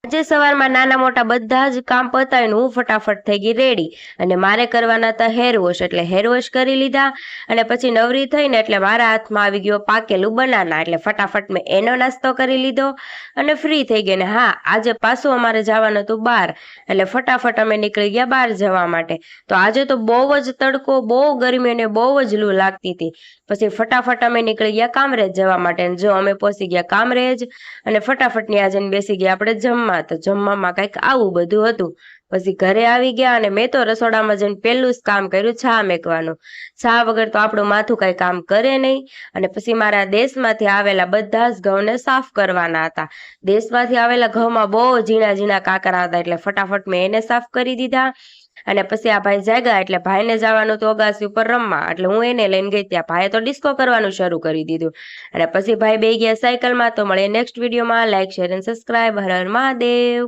આજે સવારમાં નાના મોટા બધા જ કામ પતાવીને હું ફટાફટ થઈ ગઈ રેડી અને મારે કરવાના હતા હેર વોશ એટલે હેર વોશ કરી લીધા અને પછી નવરી થઈને એટલે મારા હાથમાં આવી ગયો પાકેલું બનાના એટલે ફટાફટ મેં એનો નાસ્તો કરી લીધો અને ફ્રી થઈ ગઈ ને હા આજે પાછું અમારે જવાનું હતું બહાર એટલે ફટાફટ અમે નીકળી ગયા બહાર જવા માટે તો આજે તો બહુ જ તડકો બહુ ગરમી અને બહુ જ લૂ લાગતી હતી પછી ફટાફટ અમે નીકળી ગયા કામરેજ જવા માટે જો અમે પહોંચી ગયા કામરેજ અને ફટાફટ ત્યાં જઈને બેસી ગયા આપણે જમવા તો જમવામાં કંઈક આવું બધું હતું પછી ઘરે આવી ગયા અને મેં તો રસોડામાં જઈને પહેલું જ કામ કર્યું ચા મેકવાનું ચા વગર તો આપણું માથું કઈ કામ કરે નહીં અને પછી મારા દેશમાંથી આવેલા બધા જ ઘઉંને સાફ કરવાના હતા દેશમાંથી આવેલા ઘઉંમાં બહુ ઝીણા ઝીણા કાંકરા હતા એટલે ફટાફટ મેં એને સાફ કરી દીધા અને પછી આ ભાઈ જાગ્યા એટલે ભાઈને જવાનું તો અગાસી ઉપર રમવા એટલે હું એને લઈને ગઈ ત્યાં ભાઈએ તો ડિસ્કો કરવાનું શરૂ કરી દીધું અને પછી ભાઈ બે ગયા સાયકલમાં તો મળે નેક્સ્ટ વિડીયોમાં લાઈક શેર અને સબસ્ક્રાઈબ હર હર મહાદેવ।